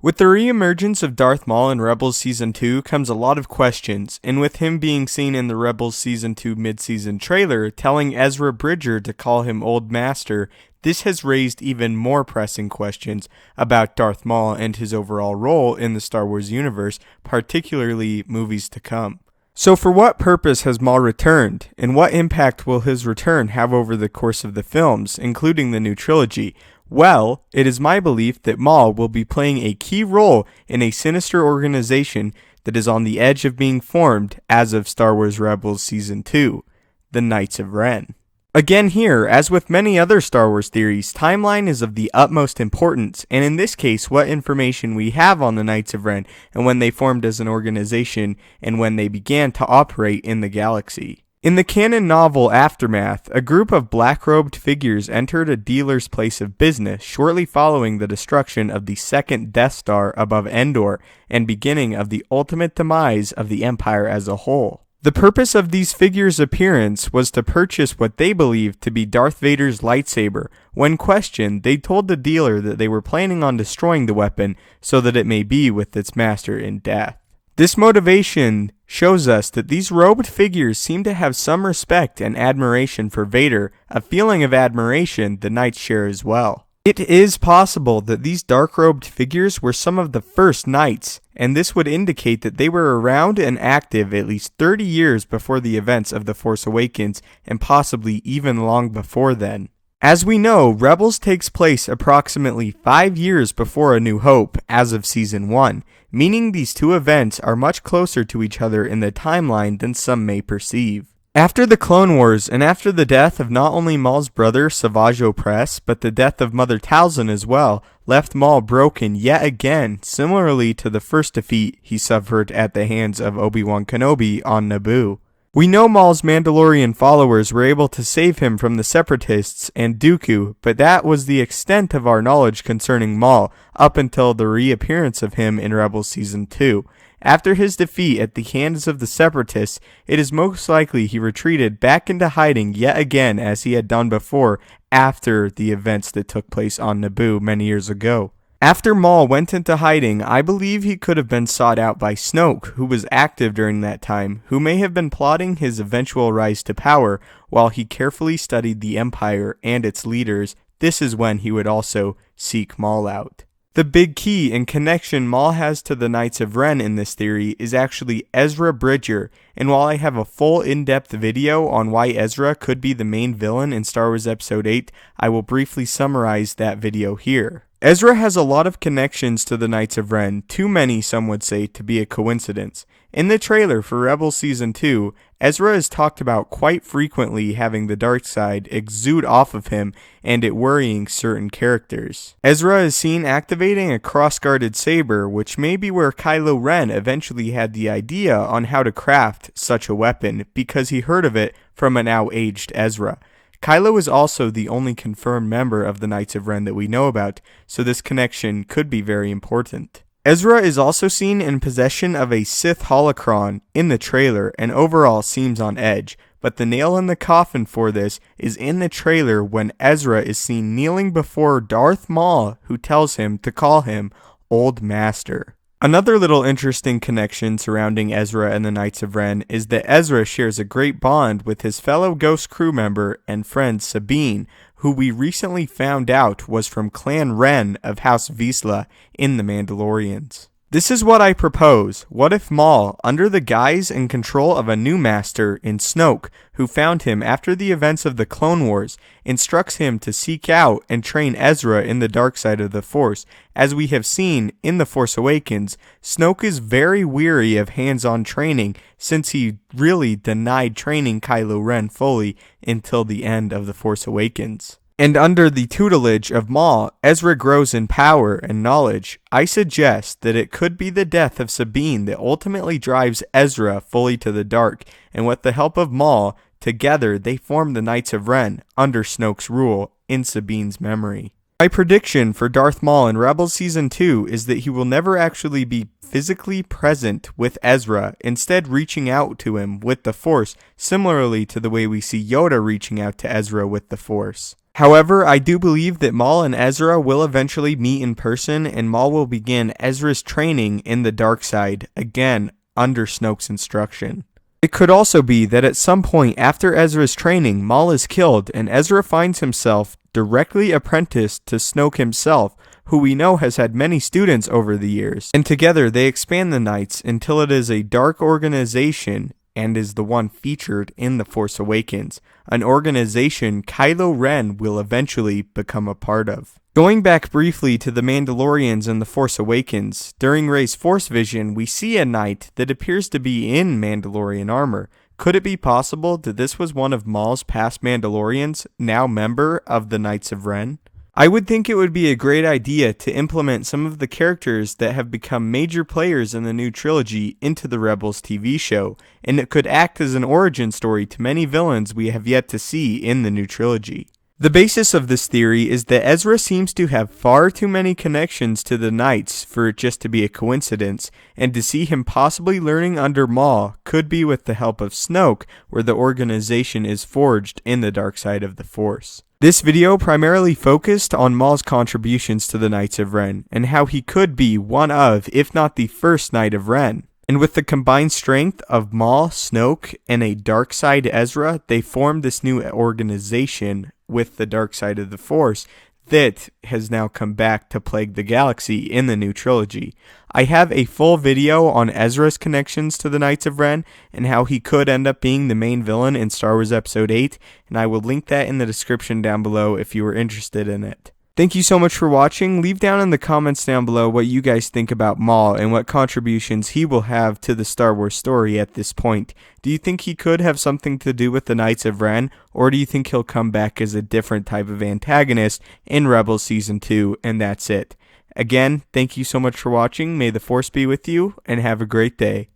With the re-emergence of Darth Maul in Rebels Season 2 comes a lot of questions, and with him being seen in the Rebels Season 2 mid-season trailer telling Ezra Bridger to call him Old Master, this has raised even more pressing questions about Darth Maul and his overall role in the Star Wars universe, particularly movies to come. So for what purpose has Maul returned, and what impact will his return have over the course of the films, including the new trilogy? Well, it is my belief that Maul will be playing a key role in a sinister organization that is on the edge of being formed as of Star Wars Rebels Season 2, the Knights of Ren. Again here, as with many other Star Wars theories, timeline is of the utmost importance, and in this case, what information we have on the Knights of Ren, and when they formed as an organization, and when they began to operate in the galaxy. In the canon novel Aftermath, a group of black-robed figures entered a dealer's place of business shortly following the destruction of the second Death Star above Endor, and beginning of the ultimate demise of the Empire as a whole. The purpose of these figures' appearance was to purchase what they believed to be Darth Vader's lightsaber. When questioned, they told the dealer that they were planning on destroying the weapon so that it may be with its master in death. This motivation shows us that these robed figures seem to have some respect and admiration for Vader, a feeling of admiration the Knights share as well. It is possible that these dark-robed figures were some of the first Knights, and this would indicate that they were around and active at least 30 years before the events of The Force Awakens, and possibly even long before then. As we know, Rebels takes place approximately 5 years before A New Hope, as of Season 1, meaning these two events are much closer to each other in the timeline than some may perceive. After the Clone Wars, and after the death of not only Maul's brother Savage Opress, but the death of Mother Talzin as well, left Maul broken yet again, similarly to the first defeat he suffered at the hands of Obi-Wan Kenobi on Naboo. We know Maul's Mandalorian followers were able to save him from the Separatists and Dooku, but that was the extent of our knowledge concerning Maul, up until the reappearance of him in Rebels Season 2. After his defeat at the hands of the Separatists, it is most likely he retreated back into hiding yet again as he had done before after the events that took place on Naboo many years ago. After Maul went into hiding, I believe he could have been sought out by Snoke, who was active during that time, who may have been plotting his eventual rise to power while he carefully studied the Empire and its leaders. This is when he would also seek Maul out. The big key and connection Maul has to the Knights of Ren in this theory is actually Ezra Bridger, and while I have a full in-depth video on why Ezra could be the main villain in Star Wars Episode 8, I will briefly summarize that video here. Ezra has a lot of connections to the Knights of Ren, too many some would say to be a coincidence. In the trailer for Rebels Season 2, Ezra is talked about quite frequently having the dark side exude off of him and it worrying certain characters. Ezra is seen activating a cross-guarded saber, which may be where Kylo Ren eventually had the idea on how to craft such a weapon because he heard of it from a now aged Ezra. Kylo is also the only confirmed member of the Knights of Ren that we know about, so this connection could be very important. Ezra is also seen in possession of a Sith holocron in the trailer and overall seems on edge, but the nail in the coffin for this is in the trailer when Ezra is seen kneeling before Darth Maul, who tells him to call him Old Master. Another little interesting connection surrounding Ezra and the Knights of Ren is that Ezra shares a great bond with his fellow Ghost crew member and friend Sabine, who we recently found out was from Clan Ren of House Vizsla in The Mandalorians. This is what I propose. What if Maul, under the guise and control of a new master in Snoke, who found him after the events of the Clone Wars, instructs him to seek out and train Ezra in the dark side of the Force? As we have seen in The Force Awakens, Snoke is very weary of hands-on training since he really denied training Kylo Ren fully until the end of The Force Awakens. And under the tutelage of Maul, Ezra grows in power and knowledge. I suggest that it could be the death of Sabine that ultimately drives Ezra fully to the dark, and with the help of Maul, together they form the Knights of Ren under Snoke's rule in Sabine's memory. My prediction for Darth Maul in Rebels Season 2 is that he will never actually be physically present with Ezra, instead reaching out to him with the Force, similarly to the way we see Yoda reaching out to Ezra with the Force. However, I do believe that Maul and Ezra will eventually meet in person, and Maul will begin Ezra's training in the dark side, again, under Snoke's instruction. It could also be that at some point after Ezra's training, Maul is killed, and Ezra finds himself directly apprenticed to Snoke himself, who we know has had many students over the years. And together they expand the Knights until it is a dark organization and is the one featured in The Force Awakens, an organization Kylo Ren will eventually become a part of. Going back briefly to the Mandalorians in The Force Awakens, during Rey's Force vision, we see a knight that appears to be in Mandalorian armor. Could it be possible that this was one of Maul's past Mandalorians, now member of the Knights of Ren? I would think it would be a great idea to implement some of the characters that have become major players in the new trilogy into the Rebels TV show, and it could act as an origin story to many villains we have yet to see in the new trilogy. The basis of this theory is that Ezra seems to have far too many connections to the Knights for it just to be a coincidence, and to see him possibly learning under Maul could be with the help of Snoke, where the organization is forged in the dark side of the Force. This video primarily focused on Maul's contributions to the Knights of Ren, and how he could be one of, if not the first Knight of Ren. And with the combined strength of Maul, Snoke, and a dark side Ezra, they formed this new organization with the dark side of the Force that has now come back to plague the galaxy in the new trilogy. I have a full video on Ezra's connections to the Knights of Ren and how he could end up being the main villain in Star Wars Episode 8, and I will link that in the description down below if you are interested in it. Thank you so much for watching. Leave down in the comments down below what you guys think about Maul and what contributions he will have to the Star Wars story at this point. Do you think he could have something to do with the Knights of Ren, or do you think he'll come back as a different type of antagonist in Rebels Season 2 and that's it? Again, thank you so much for watching. May the Force be with you, and have a great day.